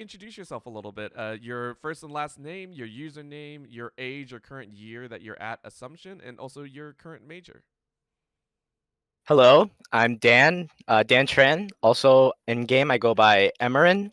introduce yourself a little bit? Your first and last name, your username, your age or current year that you're at Assumption, and also your current major. Hello, I'm Dan, Dan Tran. Also in game, I go by Emerin.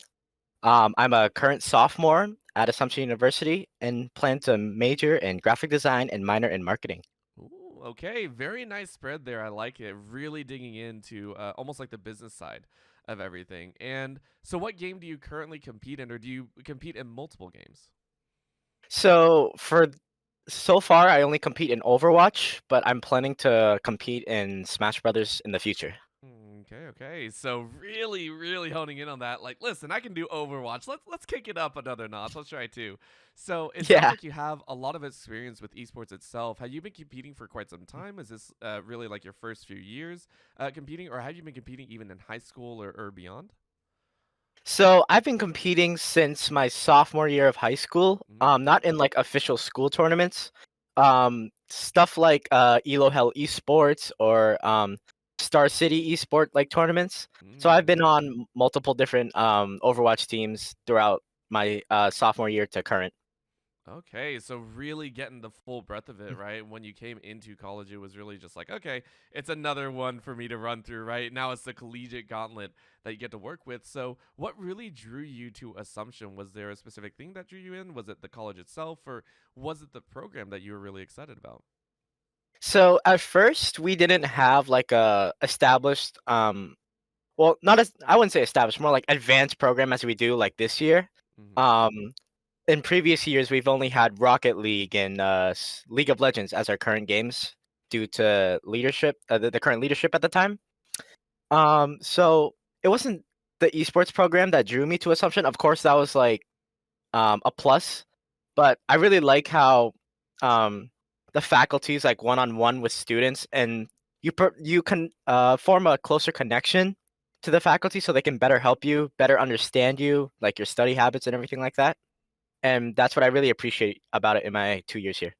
I'm a current sophomore at Assumption University and plan to major in graphic design and minor in marketing. Ooh, okay, very nice spread there. I like it. Really digging into almost like the business side of everything. And so, what game do you currently compete in, or do you compete in multiple games? So far, I only compete in Overwatch, but I'm planning to compete in Smash Brothers in the future. Okay, okay. So really honing in on that. Like, listen, I can do Overwatch. Let's kick it up another notch. Let's try two. So it sounds Yeah. like you have a lot of experience with esports itself. Have you been competing for quite some time? Is this really like your first few years competing, or have you been competing even in high school or beyond? So I've been competing since my sophomore year of high school. Not in like official school tournaments. Stuff like Elo Hell Esports or Star City Esport like tournaments. So I've been Mm. on multiple different Overwatch teams throughout my sophomore year to current. Okay, so really getting the full breadth of it, right? When you came into college, it was really just like, okay, it's another one for me to run through, right? Now it's the collegiate gauntlet that you get to work with. So, what really drew you to Assumption? Was there a specific thing that drew you in? Was it the college itself, or was it the program that you were really excited about? So at first we didn't have like a established well, not as I wouldn't say established, more like advanced program as we do like this year. Hmm. Um in previous years, we've only had Rocket League and League of Legends as our current games due to leadership, the current leadership at the time. So it wasn't the esports program that drew me to Assumption. Of course, that was like a plus, but I really like how um, the faculties like one on one with students, and you can form a closer connection to the faculty, so they can better help you, better understand you, like your study habits and everything like that. And that's what I really appreciate about it in my 2 years here.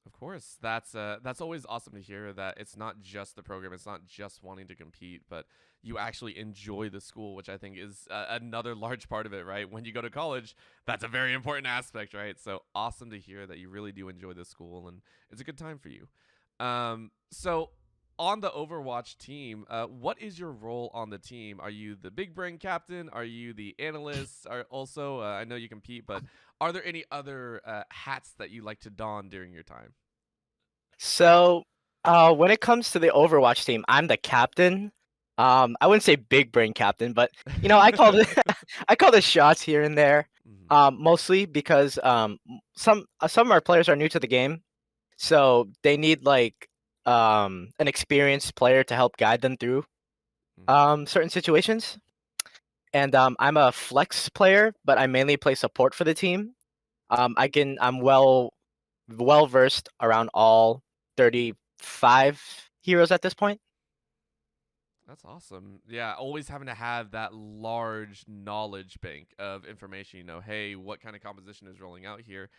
Of course, that's always awesome to hear that it's not just the program, it's not just wanting to compete, but you actually enjoy the school, which I think is another large part of it, right? When you go to college, that's a very important aspect, right? So awesome to hear that you really do enjoy the school and it's a good time for you. So on the Overwatch team, what is your role on the team? Are you the big brain captain? Are you the analyst? Are also I know you compete, but are there any other hats that you like to don during your time? So, when it comes to the Overwatch team, I'm the captain. I wouldn't say big brain captain, but I call the I call the shots here and there. Hmm. Mostly because some of our players are new to the game, so they need like an experienced player to help guide them through Hmm. certain situations. And I'm a flex player, but I mainly play support for the team. I'm well versed around all 35 heroes at this point. That's awesome. Yeah, always having to have that large knowledge bank of information. Hey, what kind of composition is rolling out here?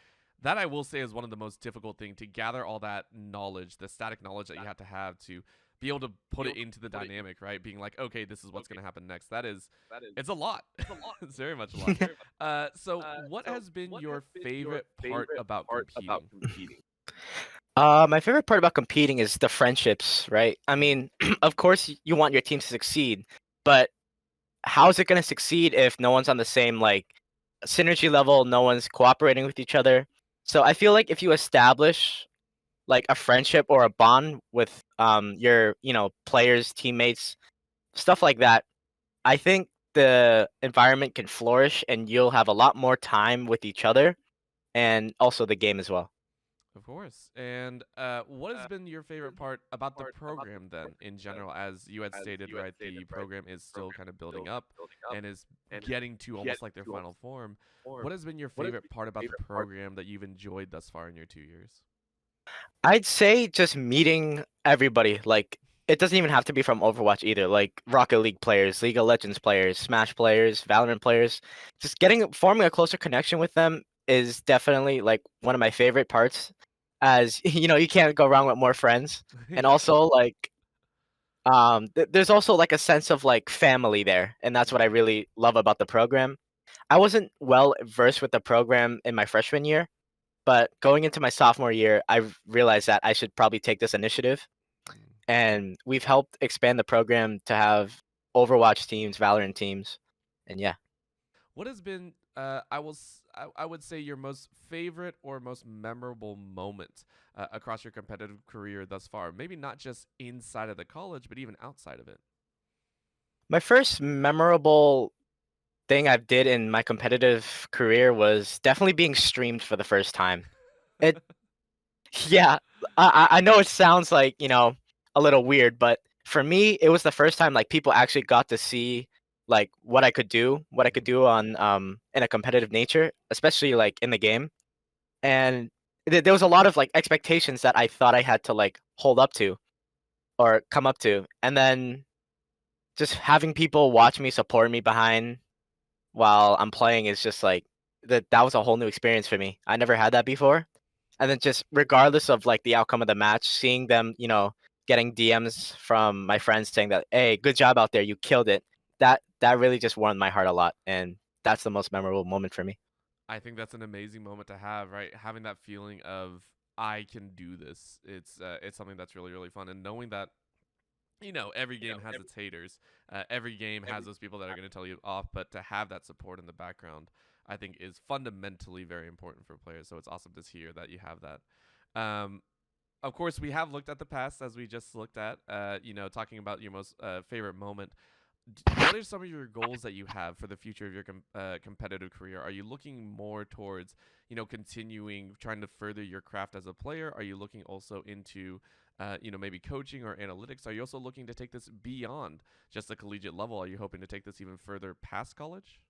That I will say is one of the most difficult thing to gather all that knowledge, the static knowledge that you have to be able to put it into the dynamic, right? Being like, okay, this is what's going to happen next. It's a lot. It's very much a lot. So what has been your favorite part about competing? My favorite part about competing is the friendships, right? I mean, of course, you want your team to succeed, but how is it going to succeed if no one's on the same like synergy level? No one's cooperating with each other. So I feel like if you establish like a friendship or a bond with your players, teammates, stuff like that, I think the environment can flourish and you'll have a lot more time with each other and also the game as well. Of course. And what has been your favorite part about the program then, in general? As you had stated, right, the program is still kind of building up and is getting to almost like their final form. What has been your favorite part about the program that you've enjoyed thus far in your 2 years? I'd say just meeting everybody. Like it doesn't even have to be from Overwatch either. Like Rocket League players, League of Legends players, Smash players, Valorant players. Just forming a closer connection with them is definitely like one of my favorite parts. As you can't go wrong with more friends. And Yeah. also like there's also like a sense of like family there, and that's what I Hmm. really love about the program. I wasn't well versed with the program in my freshman year, but going into my sophomore year, I realized that I should probably take this initiative, Mm. and we've helped expand the program to have Overwatch teams, Valorant teams, and yeah. What has been, I would say, your most favorite or most memorable moment across your competitive career thus far? Maybe not just inside of the college, but even outside of it. My first memorable thing I did in my competitive career was definitely being streamed for the first time. It Yeah, I know it sounds like, a little weird, but for me, it was the first time, like, people actually got to see, like, what I could Mhm. do on, in a competitive nature, especially, like, in the game, and there was a lot of, like, expectations that I thought I had to, like, hold up to or come up to, and then just having people watch me, support me behind while I'm playing is just like that was a whole new experience for me. I never had that before. And then just regardless of like the outcome of the match, seeing them, getting DMs from my friends saying that, "Hey, good job out there, you killed it." That really just warmed my heart a lot, and that's the most memorable moment for me. I think that's an amazing moment to have, right? Having that feeling of I can do this. It's something that's really really fun, and knowing that every game has its haters. Every game has those people that are going to tell you off, but to have that support in the background, I think is fundamentally very important for players. So it's awesome to hear that you have that. Um, of course, we have looked at the past as we just looked at. Talking about your most favorite moment. What are some of your goals that you have for the future of your competitive career? Are you looking more towards, continuing trying to further your craft as a player? Are you looking also into, maybe coaching or analytics? Are you also looking to take this beyond just the collegiate level? Are you hoping to take this even further past college?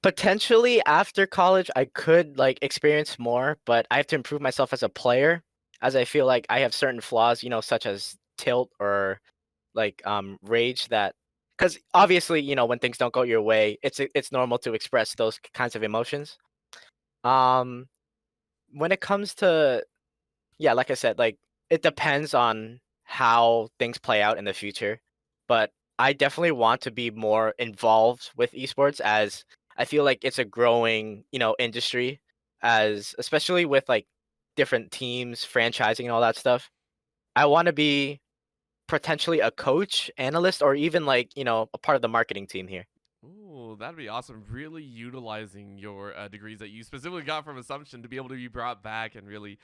Potentially after college, I could like experience more, but I have to improve myself as a player, as I feel like I have certain flaws, such as tilt or like rage that because obviously when things don't go your way it's normal to express those kinds of emotions. um when it comes to, yeah, like I said, like it depends on how things play out in the future, but I definitely want to be more involved with esports as I feel like it's a growing industry, as especially with like different teams franchising and all that stuff. I want to be potentially a coach, analyst, or even like, a part of the marketing team here. Ooh, that'd be awesome. Really utilizing your degrees that you specifically got from Assumption to be able to be brought back and really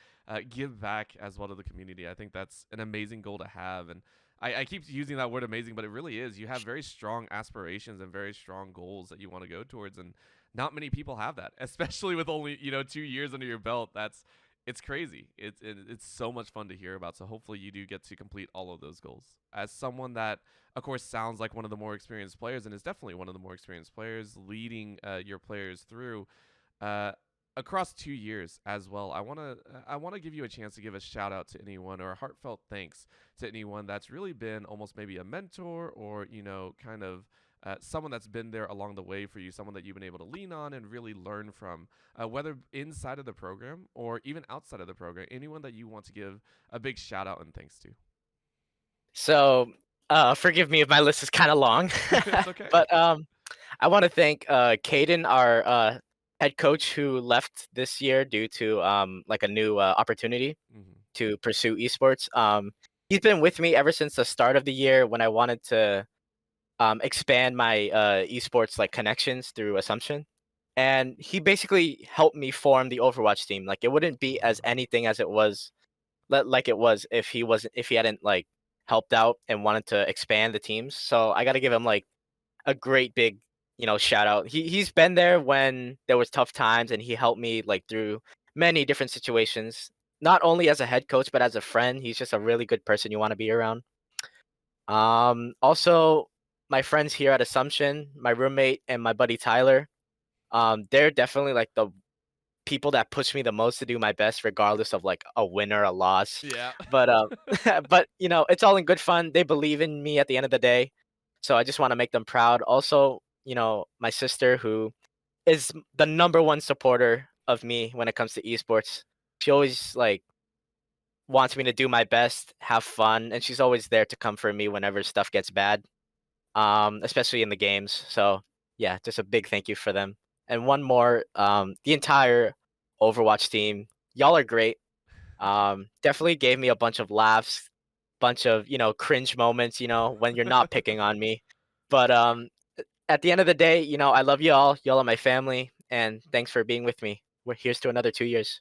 give back as well to the community. I think that's an amazing goal to have. And I keep using that word amazing, but it really is. You have very strong aspirations and very strong goals that you want to go towards. And not many people have that, especially with only, 2 years under your belt. It's crazy. It's so much fun to hear about. So hopefully you do get to complete all of those goals. As someone that of course, sounds like one of the more experienced players and is definitely one of the more experienced players leading your players through uh, across 2 years as well. I want to give you a chance to give a shout out to anyone or a heartfelt thanks to anyone that's really been almost maybe a mentor or kind of someone that's been there along the way for you, someone that you've been able to lean on and really learn from, whether inside of the program or even outside of the program. Anyone that you want to give a big shout out and thanks to. So, forgive me if my list is kind of long, It's okay. but I want to thank Caden, our head coach, who left this year due to like a new opportunity Hmm. to pursue esports. He's been with me ever since the start of the year when I wanted to expand my esports like connections through Assumption, and he basically helped me form the Overwatch team. Like it wouldn't be as anything as it was, like it was if he hadn't like helped out and wanted to expand the teams. So I got to give him like a great big shout out. He's been there when there was tough times, and he helped me like through many different situations. Not only as a head coach, but as a friend. He's just a really good person you want to be around. Also, my friends here at Assumption, my roommate and my buddy Tyler, they're definitely like the people that push me the most to do my best, regardless of like a win or a loss. Yeah. But but it's all in good fun. They believe in me at the end of the day, so I just want to make them proud. Also, my sister, who is the number one supporter of me when it comes to esports. She always like wants me to do my best, have fun, and she's always there to comfort me whenever stuff gets bad. Especially in the games. So yeah, just a big thank you for them. And one more, the entire Overwatch team, y'all are great. Definitely gave me a bunch of laughs, bunch of cringe moments, when you're not picking on me. But at the end of the day, I love you all. Y'all are my family, and thanks for being with me. We're here's to another 2 years.